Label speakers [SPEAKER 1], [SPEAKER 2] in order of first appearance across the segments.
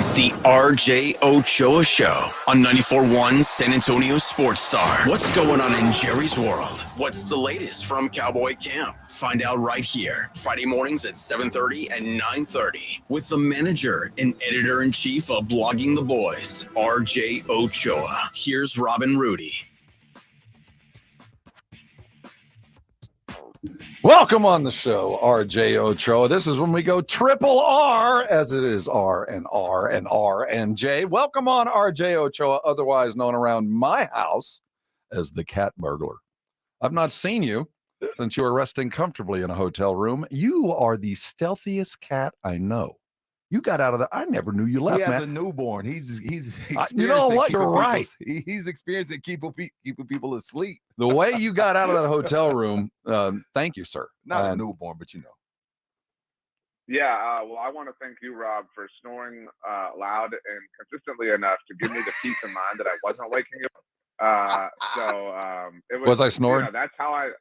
[SPEAKER 1] It's the RJ Ochoa Show on 94.1 San Antonio Sports Star. What's going on in Jerry's world? What's the latest from Cowboy Camp? Find out right here, Friday mornings at 7:30 and 9:30 with the manager and editor-in-chief of Blogging the Boys, RJ Ochoa. Here's Robin Rudy.
[SPEAKER 2] Welcome on the show, RJ Ochoa. This is when we go triple R, as it is R and R and R and J. Welcome on, RJ Ochoa, otherwise known around my house as the cat burglar. I've not seen you since you were resting comfortably in a hotel room. You are the stealthiest cat I know. You got out of the. I never knew you left, man.
[SPEAKER 3] He has a newborn. He's
[SPEAKER 2] you know what? You're right.
[SPEAKER 3] He's experiencing keeping people asleep.
[SPEAKER 2] The way you got out of that hotel room, thank you, sir.
[SPEAKER 3] Not a newborn, but you know.
[SPEAKER 4] Yeah, well, I want to thank you, Rob, for snoring loud and consistently enough to give me the peace of mind that I wasn't waking you up. It was
[SPEAKER 2] I snoring?
[SPEAKER 4] You know, that's how I.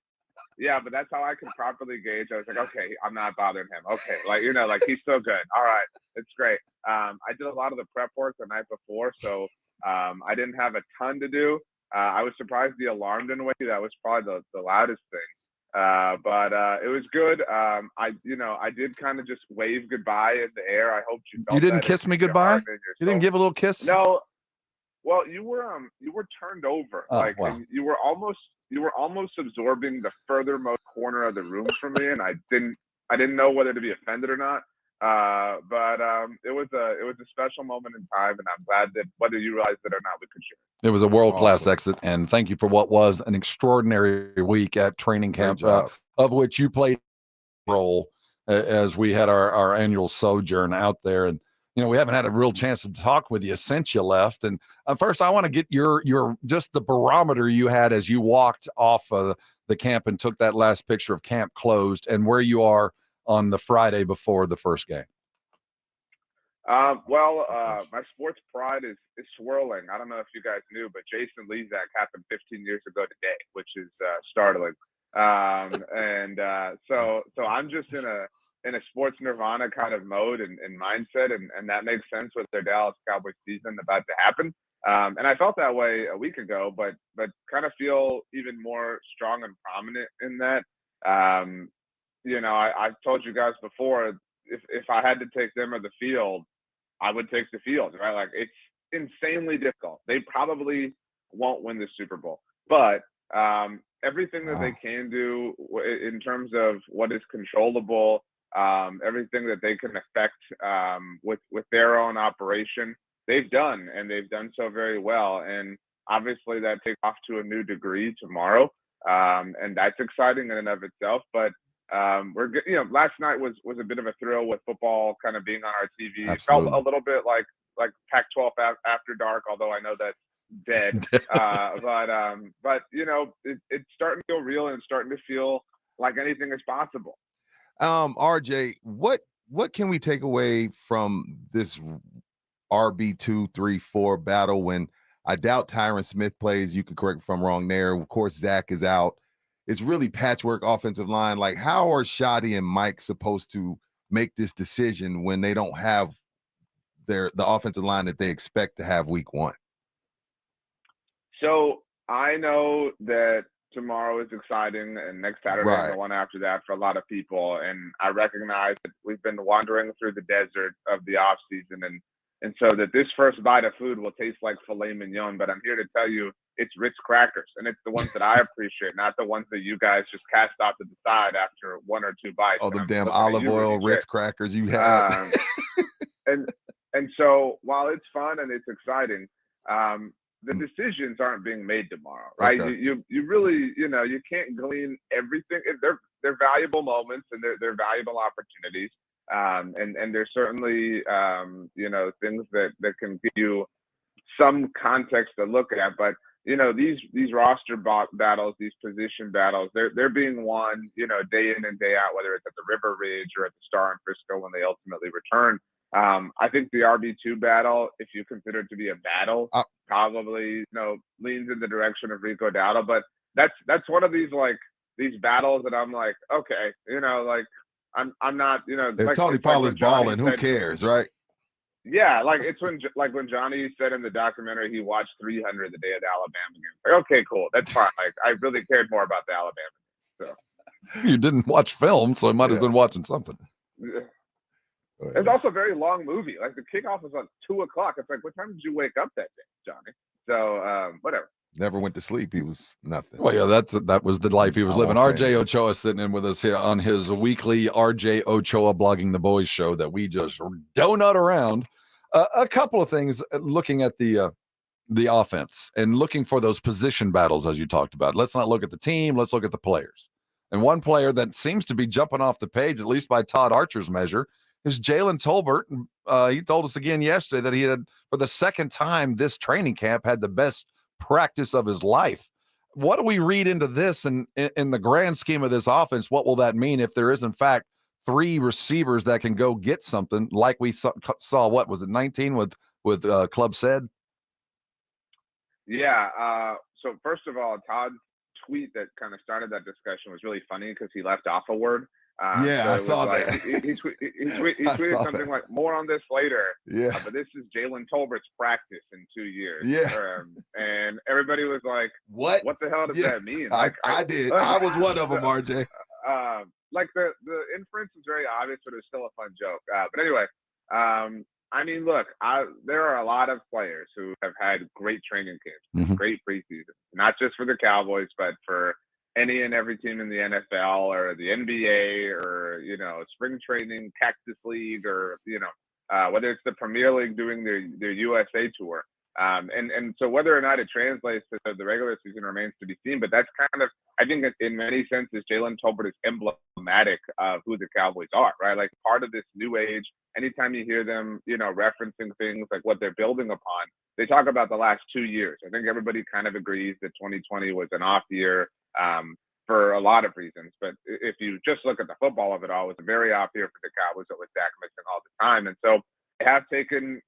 [SPEAKER 4] Yeah, but that's how I could properly gauge. I was like, okay, I'm not bothering him. Okay, like he's so good. All right, it's great. I did a lot of the prep work the night before, so I didn't have a ton to do. I was surprised the alarm didn't wake you. That was probably the loudest thing. But it was good. I did kind of just wave goodbye in the air. I hope you felt.
[SPEAKER 2] You didn't kiss me goodbye? You didn't give a little kiss?
[SPEAKER 4] No. Well, you were turned over.
[SPEAKER 2] Oh, wow.
[SPEAKER 4] And you were almost absorbing the furthermost corner of the room from me, and I didn't know whether to be offended or not. But it was a special moment in time, and I'm glad that whether you realized it or not, we could share.
[SPEAKER 2] It was a world-class exit, and thank you for what was an extraordinary week at training camp, of which you played a role as we had our annual sojourn out there. And you know, we haven't had a real chance to talk with you since you left. And first, I want to get your just the barometer you had as you walked off of the camp and took that last picture of camp closed, and where you are on the Friday before the first game.
[SPEAKER 4] My sports pride is swirling. I don't know if you guys knew, but Jason Lezak happened 15 years ago today, which is startling. So I'm just in a sports nirvana kind of mode and mindset, and that makes sense with their Dallas Cowboys season about to happen. And I felt that way a week ago, but kind of feel even more strong and prominent in that. I've told you guys before, if I had to take them or the field, I would take the field, right? Like, it's insanely difficult. They probably won't win the Super Bowl, but everything that they can do in terms of what is controllable, everything that they can affect with their own operation, they've done, and they've done so very well. And obviously that takes off to a new degree tomorrow, and that's exciting in and of itself. But last night was a bit of a thrill with football kind of being on our TV. Absolutely. It felt a little bit like Pac-12 after dark, although I know that's dead. But it's starting to feel real, and it's starting to feel like anything is possible.
[SPEAKER 3] RJ, what can we take away from this RB2, 3, 4 battle when I doubt Tyron Smith plays? You can correct me if I'm wrong there. Of course, Zach is out. It's really patchwork offensive line. Like, how are Shadi and Mike supposed to make this decision when they don't have the offensive line that they expect to have week one?
[SPEAKER 4] So I know that tomorrow is exciting, and next Saturday and the one after that for a lot of people. And I recognize that we've been wandering through the desert of the off season, and so that this first bite of food will taste like filet mignon. But I'm here to tell you, it's Ritz crackers, and it's the ones that I appreciate, not the ones that you guys just cast off to the side after one or two bites.
[SPEAKER 3] Oh, the damn olive oil Ritz crackers you have.
[SPEAKER 4] And so while it's fun and it's exciting, the decisions aren't being made tomorrow, right? Okay. You really, you can't glean everything. They're valuable moments, and they're valuable opportunities. And there's certainly, things that can give you some context to look at. But, these roster battles, these position battles, they're being won, day in and day out, whether it's at the River Ridge or at the Star in Frisco when they ultimately return. I think the RB2 battle, if you consider it to be a battle, probably, leans in the direction of Rico Dowdle. But that's one of these battles that I'm like, okay, I'm not,
[SPEAKER 3] If
[SPEAKER 4] like
[SPEAKER 3] Tony Pollard's balling, who cares, right?
[SPEAKER 4] Yeah, like it's when Johnny said in the documentary he watched 300 the day of the Alabama game. Like, okay, cool, that's fine. Like I really cared more about the Alabama game. So
[SPEAKER 2] You didn't watch film, so I might have been watching something.
[SPEAKER 4] It's also a very long movie. Like the kickoff was at 2:00. It's like, what time did you wake up that day, Johnny? So whatever.
[SPEAKER 3] Never went to sleep. He was nothing.
[SPEAKER 2] Well, yeah, that was the life he was living. RJ Ochoa sitting in with us here on his weekly RJ Ochoa Blogging the Boys show that we just donut around. A couple of things looking at the offense and looking for those position battles, as you talked about. Let's not look at the team. Let's look at the players. And one player that seems to be jumping off the page, at least by Todd Archer's measure, is Jalen Tolbert. He told us again yesterday that he had, for the second time this training camp, had the best practice of his life. What do we read into this, and in the grand scheme of this offense, what will that mean if there is in fact 3 receivers that can go get something like we saw what was it 19 with Club said?
[SPEAKER 4] Yeah. So first of all, Todd's tweet that kind of started that discussion was really funny because he left off a word.
[SPEAKER 3] I saw
[SPEAKER 4] like,
[SPEAKER 3] that.
[SPEAKER 4] He tweeted something like, more on this later.
[SPEAKER 3] Yeah.
[SPEAKER 4] But this is Jalen Tolbert's practice in 2 years.
[SPEAKER 3] Yeah.
[SPEAKER 4] And everybody was like,
[SPEAKER 3] what
[SPEAKER 4] the hell does that mean? Like,
[SPEAKER 3] I did. I was one of them, RJ.
[SPEAKER 4] Like the inference is very obvious, but it was still a fun joke. But anyway, I mean, look, there are a lot of players who have had great training camps, great preseason, not just for the Cowboys, but for any and every team in the NFL or the NBA or, spring training, Cactus League, or, whether it's the Premier League doing their USA tour. And so whether or not it translates to the regular season remains to be seen, but that's kind of, I think in many senses, Jalen Tolbert is emblematic of who the Cowboys are, right? Like part of this new age, anytime you hear them, referencing things like what they're building upon, they talk about the last 2 years. I think everybody kind of agrees that 2020 was an off year for a lot of reasons. But if you just look at the football of it all, it was a very off year for the Cowboys with Dak missing all the time. And so they have taken,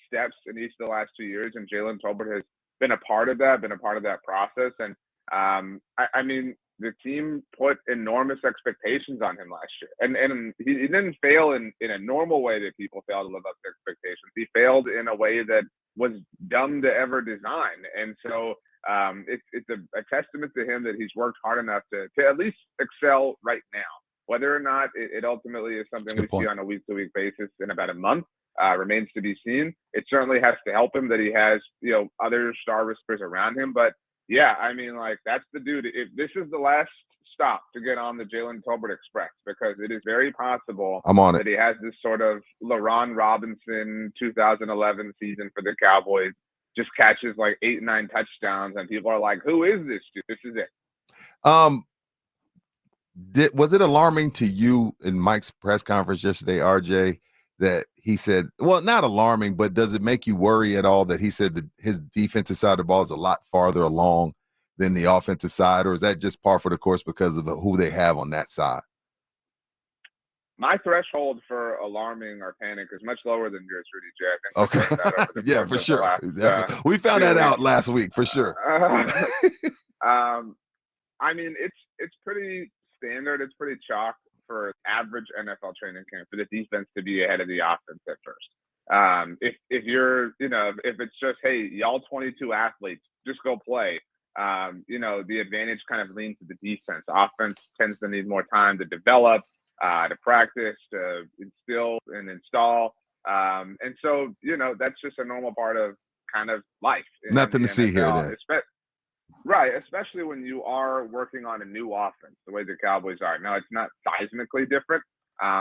[SPEAKER 4] steps in each of the last 2 years, and Jalen Tolbert has been a part of that process. And I mean, the team put enormous expectations on him last year, and he didn't fail in a normal way that people fail to live up to expectations. He failed in a way that was dumb to ever design. And so it's a testament to him that he's worked hard enough to at least excel right now. Whether or not it ultimately is something we see on a week-to-week basis in about a month remains to be seen. It certainly has to help him that he has, other star receivers around him. But yeah, I mean, like, that's the dude. If this is the last stop to get on the Jalen Tolbert Express, because it is very possible that he has this sort of LaRon Robinson 2011 season for the Cowboys, just catches like 8, 9 touchdowns, and people are like, who is this dude? This is it.
[SPEAKER 3] Was it alarming to you in Mike's press conference yesterday, RJ, that he said, well, not alarming, but does it make you worry at all that he said that his defensive side of the ball is a lot farther along than the offensive side, or is that just par for the course because of who they have on that side?
[SPEAKER 4] My threshold for alarming or panic is much lower than yours, Rudy J. I
[SPEAKER 3] think yeah, for sure. We found that out last week, for sure.
[SPEAKER 4] I mean, it's pretty standard. It's pretty chalk for average NFL training camp for the defense to be ahead of the offense at first. If you're, if it's just, hey, y'all 22 athletes, just go play. The advantage kind of leans to the defense. Offense tends to need more time to develop, to practice, to instill and install. And so, that's just a normal part of kind of life.
[SPEAKER 3] Nothing to see here then.
[SPEAKER 4] Right, especially when you are working on a new offense, the way the Cowboys are. Now, it's not seismically different,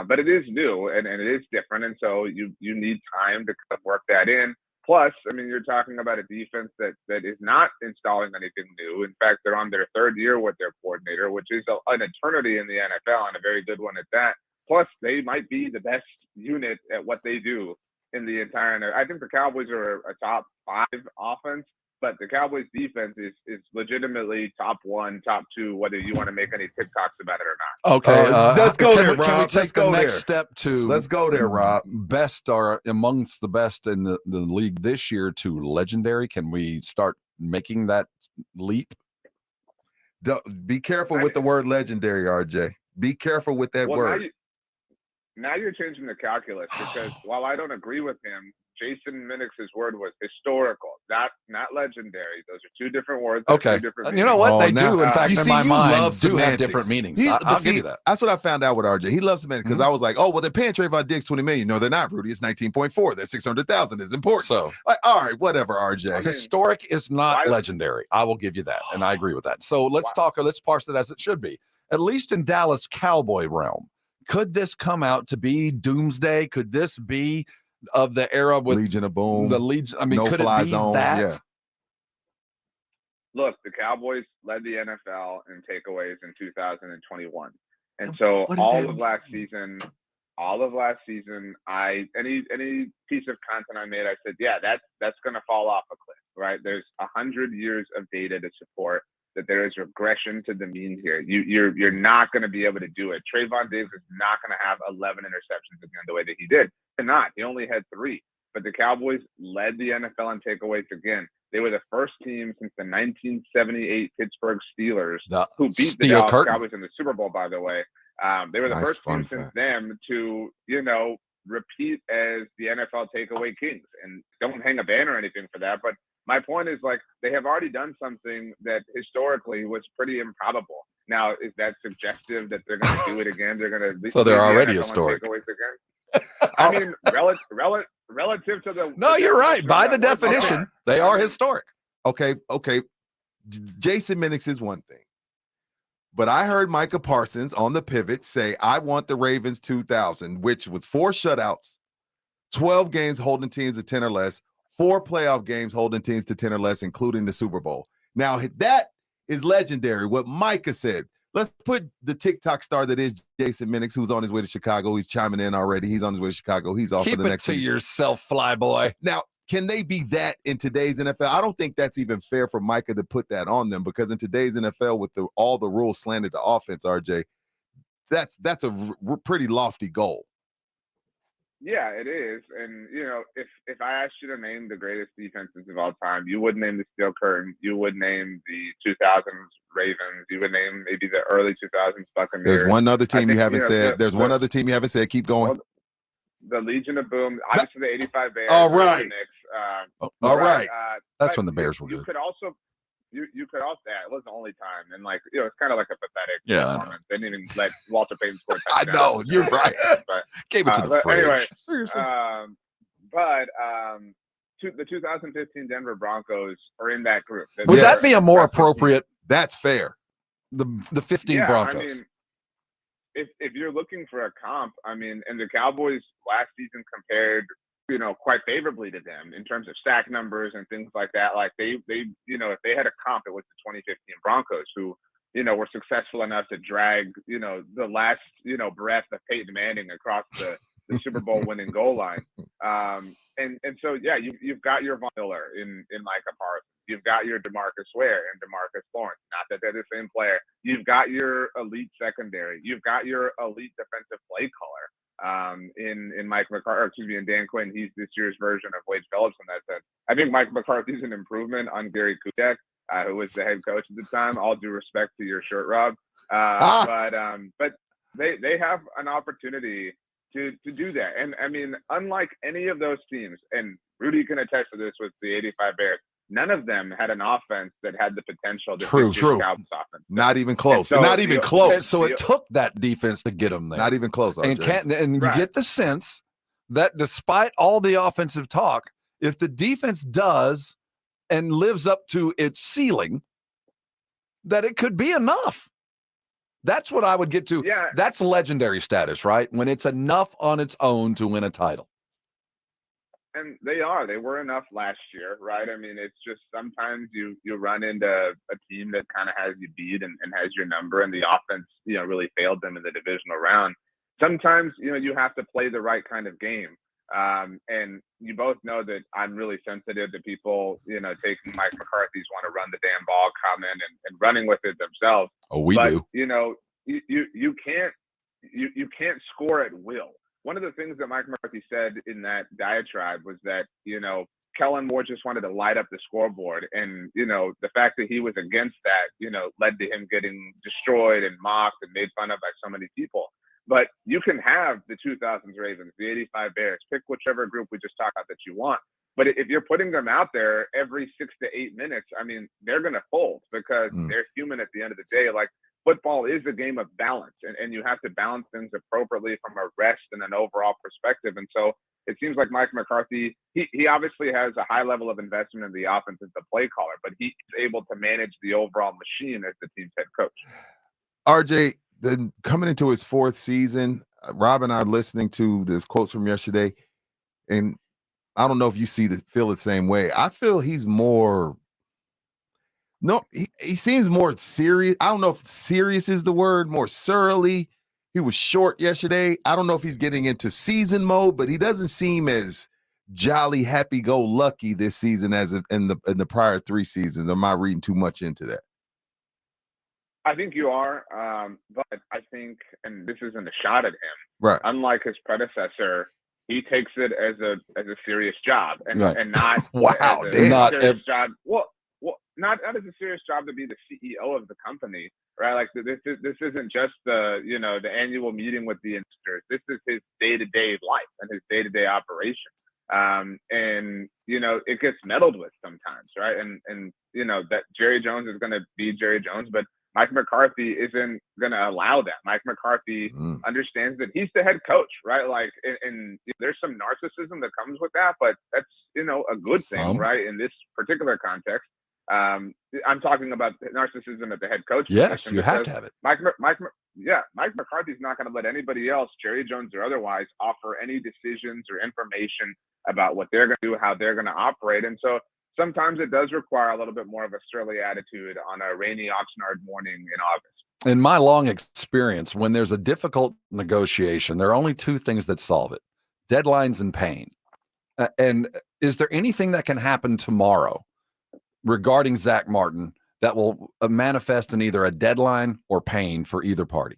[SPEAKER 4] but it is new and it is different. And so you need time to kind of work that in. Plus, I mean, you're talking about a defense that is not installing anything new. In fact, they're on their 3rd year with their coordinator, which is an eternity in the NFL, and a very good one at that. Plus, they might be the best unit at what they do in the entire. I think the Cowboys are a top 5 offense, but the Cowboys defense is legitimately top 1, top 2, whether you want to make any TikToks about it or not.
[SPEAKER 2] Okay,
[SPEAKER 3] let's go there, Rob.
[SPEAKER 2] Can we take the next step to
[SPEAKER 3] let's go there, Rob.
[SPEAKER 2] Best are amongst the best in the league this year to legendary. Can we start making that leap?
[SPEAKER 3] Be careful with the word legendary, RJ. Be careful with that word.
[SPEAKER 4] now you're changing the calculus because while I don't agree with him, Jason Minnick's word was historical, not legendary. Those are two different words.
[SPEAKER 2] Okay.
[SPEAKER 4] Two different
[SPEAKER 2] You know what? They
[SPEAKER 3] now,
[SPEAKER 2] do, in fact,
[SPEAKER 3] you
[SPEAKER 2] in
[SPEAKER 3] see,
[SPEAKER 2] my
[SPEAKER 3] you
[SPEAKER 2] mind,
[SPEAKER 3] love
[SPEAKER 2] do have
[SPEAKER 3] semantics.
[SPEAKER 2] different meanings.
[SPEAKER 3] I'll
[SPEAKER 2] give you that.
[SPEAKER 3] That's what I found out with RJ. He loves semantics because I was like, oh, well, they're paying Trayvon Diggs $20 million. No, they're not, Rudy. It's 19.4. That's 600,000 is important.
[SPEAKER 2] So,
[SPEAKER 3] like, all right, whatever, RJ.
[SPEAKER 2] Historic is not legendary. I will give you that, and I agree with that. So let's parse it as it should be. At least in Dallas Cowboy realm, could this come out to be doomsday? Could this be of the era with
[SPEAKER 3] Legion of Boom?
[SPEAKER 2] The Legion. I mean,
[SPEAKER 3] no
[SPEAKER 2] could
[SPEAKER 3] fly
[SPEAKER 2] it be
[SPEAKER 3] zone?
[SPEAKER 2] that?
[SPEAKER 3] Yeah.
[SPEAKER 4] Look, the Cowboys led the NFL in takeaways in 2021, and so all of last season, any piece of content I made, I said, yeah, that's going to fall off a cliff, right? There's 100 years of data to support that there is regression to the mean here. You're not going to be able to do it. Trayvon Diggs is not going to have 11 interceptions again the way that he did. He only had 3. But the Cowboys led the NFL in takeaways again. They were the first team since the 1978 Pittsburgh Steelers, who beat the Dallas Cowboys in the Super Bowl, by the way. They were the first team since them to, repeat as the NFL takeaway kings. And don't hang a banner or anything for that. But my point is, like, they have already done something that historically was pretty improbable. Now, is that suggestive that they're going to do it again? They're going to
[SPEAKER 2] so they're already historic.
[SPEAKER 4] Takeaways again? I mean, relative to the.
[SPEAKER 2] No, you're right. By the definition, they are historic.
[SPEAKER 3] Okay. Jason Minnick is one thing. But I heard Micah Parsons on the pivot say, I want the Ravens 2000, which was 4 shutouts, 12 games holding teams to 10 or less, 4 playoff games holding teams to 10 or less, including the Super Bowl. Now, that is legendary, what Micah said. Let's put the TikTok star that is Jason Minnick, who's on his way to Chicago. He's chiming in already. He's on his way to Chicago. He's off for the next week.
[SPEAKER 2] Keep it to yourself, flyboy.
[SPEAKER 3] Now, can they be that in today's NFL? I don't think that's even fair for Micah to put that on them, because in today's NFL, with all the rules slanted to offense, RJ, that's a pretty lofty goal.
[SPEAKER 4] Yeah, it is. And, if I asked you to name the greatest defenses of all time, you would name the Steel Curtain. You would name the 2000s Ravens. You would name maybe the early 2000s Buccaneers.
[SPEAKER 3] There's one other team you haven't said. There's one other team you haven't said. Keep going.
[SPEAKER 4] The Legion of Boom. Obviously, the 85 Bears.
[SPEAKER 3] All right.
[SPEAKER 4] The Knicks,
[SPEAKER 3] all right.
[SPEAKER 2] That's when the Bears were good.
[SPEAKER 4] You could also, it wasn't the only time. And, it's kind of like a pathetic performance. They didn't even let Walter Payton score touchdowns.
[SPEAKER 3] I know, you're right.
[SPEAKER 4] But
[SPEAKER 2] gave it to the fridge.
[SPEAKER 4] Anyway,
[SPEAKER 2] seriously.
[SPEAKER 4] The 2015 Denver Broncos are in that group.
[SPEAKER 2] Would that be a more appropriate?
[SPEAKER 3] That's fair.
[SPEAKER 2] The 15 Broncos.
[SPEAKER 4] I mean, if you're looking for a comp, and the Cowboys last season compared, quite favorably to them in terms of sack numbers and things like that. Like they, if they had a comp, it was the 2015 Broncos, who, were successful enough to drag, the last, breath of Peyton Manning across the Super Bowl winning goal line. And so, yeah, you've got your Von Miller in Micah Parsons. You've got your DeMarcus Ware and DeMarcus Lawrence. Not that they're the same player. You've got your elite secondary. You've got your elite defensive play caller in Mike McCarthy, in Dan Quinn. He's this year's version of Wade Phillips in that sense. I think Mike McCarthy's an improvement on Gary Kubiak, who was the head coach at the time. All due respect to your shirt, Rob. But they have an opportunity to do that. And unlike any of those teams, and Rudy can attest to this with the 85 Bears, none of them had an offense that had the potential to
[SPEAKER 3] True.
[SPEAKER 4] offense.
[SPEAKER 3] Not even close.
[SPEAKER 4] So,
[SPEAKER 3] not even close.
[SPEAKER 2] So it took that defense to get them there.
[SPEAKER 3] Not even close. RJ.
[SPEAKER 2] And you get the sense that despite all the offensive talk, if the defense does and lives up to its ceiling, that it could be enough. That's what I would get to.
[SPEAKER 4] Yeah.
[SPEAKER 2] That's legendary status, right? When it's enough on its own to win a title.
[SPEAKER 4] And they were enough last year, right? It's just sometimes you run into a team that kind of has you beat and has your number, and the offense, really failed them in the divisional round. Sometimes, you have to play the right kind of game. And you both know that I'm really sensitive to people, taking Mike McCarthy's want to run the damn ball comment and running with it themselves.
[SPEAKER 2] Oh, we do.
[SPEAKER 4] You can't score at will. One of the things that Mike McCarthy said in that diatribe was that, Kellen Moore just wanted to light up the scoreboard. And, the fact that he was against that, led to him getting destroyed and mocked and made fun of by so many people. But you can have the 2000s Ravens, the 85 Bears, pick whichever group we just talked about that you want. But if you're putting them out there every 6 to 8 minutes, I mean, they're going to fold because they're human at the end of the day. Like, football is a game of balance, and you have to balance things appropriately from a rest and an overall perspective. And so it seems like Mike McCarthy, he obviously has a high level of investment in the offense as the play caller, but he's able to manage the overall machine as the team's head coach.
[SPEAKER 3] RJ, then coming into his 4th season, Rob and I are listening to this quotes from yesterday, and I don't know if you feel the same way. I feel he's more. No, he seems more serious. I don't know if serious is the word, more surly. He was short yesterday. I don't know if he's getting into season mode, but he doesn't seem as jolly, happy-go-lucky this season as in the prior 3 seasons. Am I reading too much into that?
[SPEAKER 4] I think you are, but I think, and this isn't a shot at him,
[SPEAKER 3] right?
[SPEAKER 4] Unlike his predecessor, he takes it as a serious job, and not
[SPEAKER 3] wow,
[SPEAKER 4] as a serious job. Well, not as a serious job to be the CEO of the company, right? Like this isn't just the the annual meeting with the investors. This is his day-to-day life and his day-to-day operation. And it gets meddled with sometimes, right? And that Jerry Jones is going to be Jerry Jones, but Mike McCarthy isn't going to allow that. Mike McCarthy understands that he's the head coach, right? Like, and there's some narcissism that comes with that, but that's a good thing, right? In this particular context. I'm talking about narcissism at the head coach.
[SPEAKER 2] Yes, you have to have it.
[SPEAKER 4] Mike McCarthy's not going to let anybody else, Jerry Jones or otherwise, offer any decisions or information about what they're going to do, how they're going to operate. And so sometimes it does require a little bit more of a surly attitude on a rainy Oxnard morning in August.
[SPEAKER 2] In my long experience, when there's a difficult negotiation, there are only 2 things that solve it: deadlines and pain. And is there anything that can happen tomorrow regarding Zach Martin that will manifest in either a deadline or pain for either party?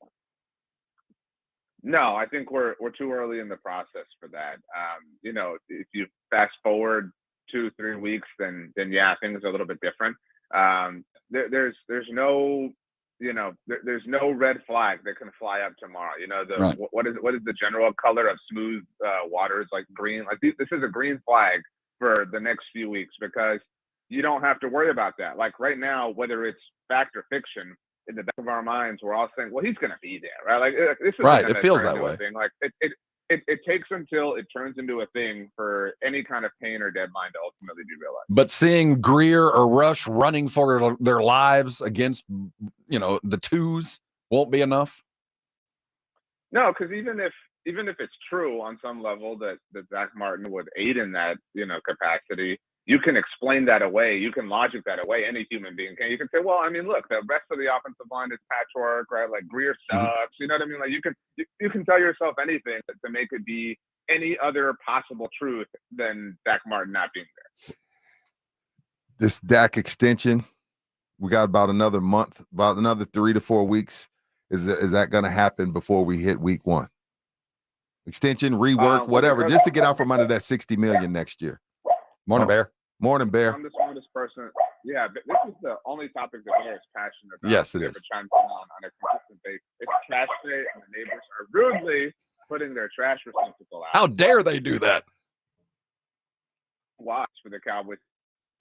[SPEAKER 4] No, I think we're too early in the process for that. If you fast forward 2-3 weeks, then yeah, things are a little bit different. There's no there's no red flag that can fly up tomorrow.
[SPEAKER 2] Right.
[SPEAKER 4] What is the general color of smooth waters? Like green. Like this is a green flag for the next few weeks because you don't have to worry about that. Like right now, whether it's fact or fiction, in the back of our minds, we're all saying, well, he's going to be there, right? Like this is
[SPEAKER 2] right. It feels that way.
[SPEAKER 4] Thing. Like it takes until it turns into a thing for any kind of pain or deadline to ultimately be realized.
[SPEAKER 2] But seeing Greer or Rush running for their lives against, the twos won't be enough.
[SPEAKER 4] No, because even if it's true on some level that Zach Martin would aid in that, capacity, you can explain that away. You can logic that away. Any human being can. You can say, well, I mean, look, the rest of the offensive line is patchwork, right? Like Greer sucks. You know what I mean? Like you can tell yourself anything to make it be any other possible truth than Zach Martin not being there.
[SPEAKER 3] This Dak extension, we got about another month, about another 3 to 4 weeks. Is that going to happen before we hit week 1? Extension, rework, whatever, just to get out from under that $60 million next year.
[SPEAKER 2] Morning, Bear.
[SPEAKER 3] Morning, Bear.
[SPEAKER 4] I'm the smartest person. Yeah, but this is the only topic that Bear is passionate about.
[SPEAKER 2] Yes, it is.
[SPEAKER 4] On a consistent basis. It's trash day, and the neighbors are rudely putting their trash receptacle out.
[SPEAKER 2] How dare they do that?
[SPEAKER 4] Watch for the Cowboys.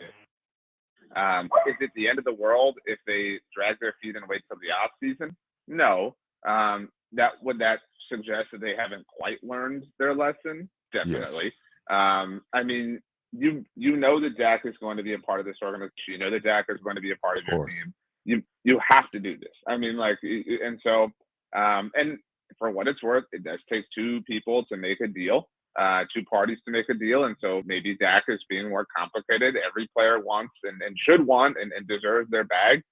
[SPEAKER 4] Is it the end of the world if they drag their feet and wait till the off season? No. That suggest that they haven't quite learned their lesson? Definitely. Yes. I mean, you know that Dak is going to be a part of this organization. You know that Dak is going to be a part of your team. You have to do this. I mean, and so and for what it's worth, it does take 2 people to make a deal, 2 parties to make a deal, and so maybe Dak is being more complicated. Every player wants and should want and deserves their bag,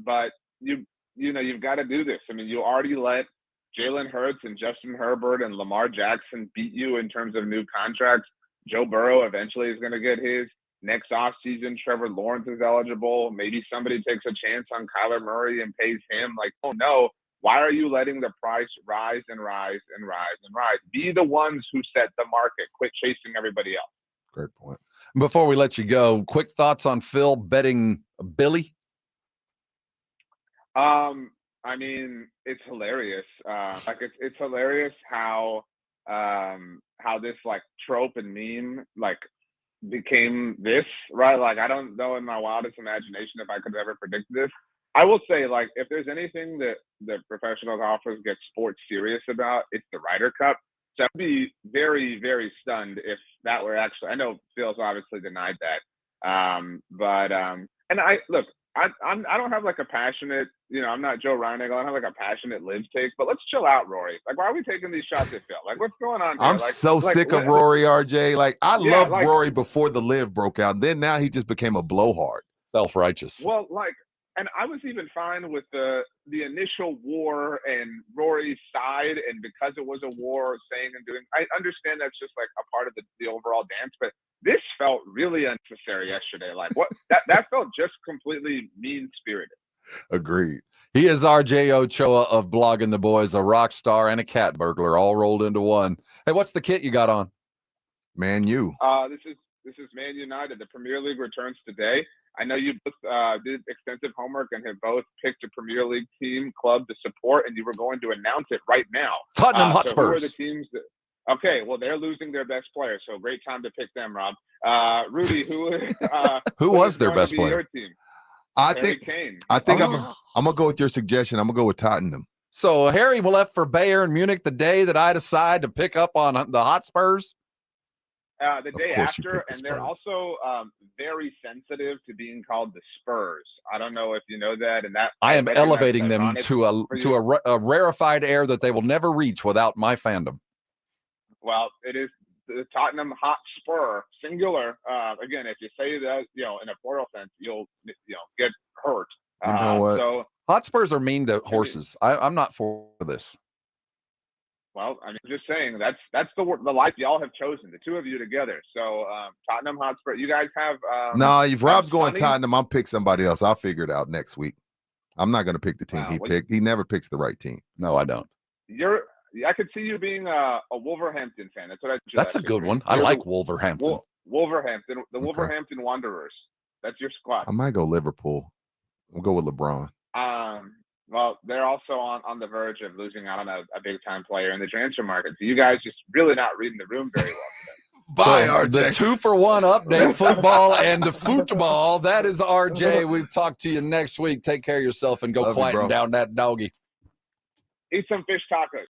[SPEAKER 4] but you've got to do this. I mean, you already let Jalen Hurts and Justin Herbert and Lamar Jackson beat you in terms of new contracts. Joe Burrow eventually is going to get his. Next offseason, Trevor Lawrence is eligible. Maybe somebody takes a chance on Kyler Murray and pays him. Like, oh no, why are you letting the price rise and rise and rise and rise? Be the ones who set the market. Quit chasing everybody else.
[SPEAKER 3] Great point.
[SPEAKER 2] Before we let you go, quick thoughts on Phil betting Billy?
[SPEAKER 4] I mean, it's hilarious. Like it's hilarious how this like trope and meme like became this, right? Like I don't know in my wildest imagination if I could have ever predicted this. I will say, like, if there's anything that the professional golfers get sports serious about, it's the Ryder Cup. So I'd be very, very stunned if that were actually. I know Phil's obviously denied that, and I look. I don't have like a passionate, I'm not Joe Reiniger. I don't have like a passionate live take, but let's chill out, Rory. Like, why are we taking these shots at Phil? Like, what's going on here?
[SPEAKER 3] I'm so sick of Rory, RJ. Like, I loved Rory before the live broke out. Then now he just became a blowhard.
[SPEAKER 2] Self-righteous.
[SPEAKER 4] Well, and I was even fine with the initial war and Rory's side, and because it was a war, saying and doing. I understand that's just like a part of the overall dance, but this felt really unnecessary yesterday. Like what that felt just completely mean-spirited.
[SPEAKER 3] Agreed.
[SPEAKER 2] He is RJ Ochoa of Blogging the Boys, a rock star and a cat burglar, all rolled into one. Hey, what's the kit you got on?
[SPEAKER 3] Man U.
[SPEAKER 4] This is Man United. The Premier League returns today. I know you both did extensive homework and have both picked a Premier League team club to support, and you were going to announce it right now.
[SPEAKER 2] Tottenham Hotspurs.
[SPEAKER 4] So who are the teams that? Okay, well, they're losing their best player, so great time to pick them, Rob. Rudy,
[SPEAKER 2] who was their best player?
[SPEAKER 4] Your team?
[SPEAKER 3] I
[SPEAKER 4] Harry
[SPEAKER 3] think
[SPEAKER 4] Kane.
[SPEAKER 3] I'm gonna go with your suggestion. I'm gonna go with Tottenham.
[SPEAKER 2] So Harry left for Bayern Munich the day that I decide to pick up on the Hotspurs.
[SPEAKER 4] The day after, and they're also very sensitive to being called the Spurs. I don't know if you know that, and that
[SPEAKER 2] I am elevating them to a rarefied air that they will never reach without my fandom. Well,
[SPEAKER 4] it is the Tottenham Hotspur, singular. Again, if you say that, in a plural sense, you'll get hurt.
[SPEAKER 3] You know what?
[SPEAKER 4] So
[SPEAKER 2] Hotspurs are mean to horses. I'm not for this.
[SPEAKER 4] Well, I'm just saying that's the life y'all have chosen, the two of you together. So Tottenham Hotspur, you guys have.
[SPEAKER 3] No, if Rob's going Tottenham, I'll pick somebody else. I'll figure it out next week. I'm not going to pick the team he picked. He never picks the right team.
[SPEAKER 2] No, I don't.
[SPEAKER 4] I could see you being a Wolverhampton fan. That's what I.
[SPEAKER 2] That's a good one. I like Wolverhampton.
[SPEAKER 4] Wolverhampton, the Wolverhampton Wanderers. That's your squad.
[SPEAKER 3] I might go Liverpool. We'll go with LeBron.
[SPEAKER 4] Well, they're also on the verge of losing out on a big time player in the transfer market. So you guys just really not reading the room very well today.
[SPEAKER 3] Bye, RJ.
[SPEAKER 2] The 2-for-1 update, football and the football. That is RJ. We'll talk to you next week. Take care of yourself and go quieten down that doggy.
[SPEAKER 4] Eat some fish tacos.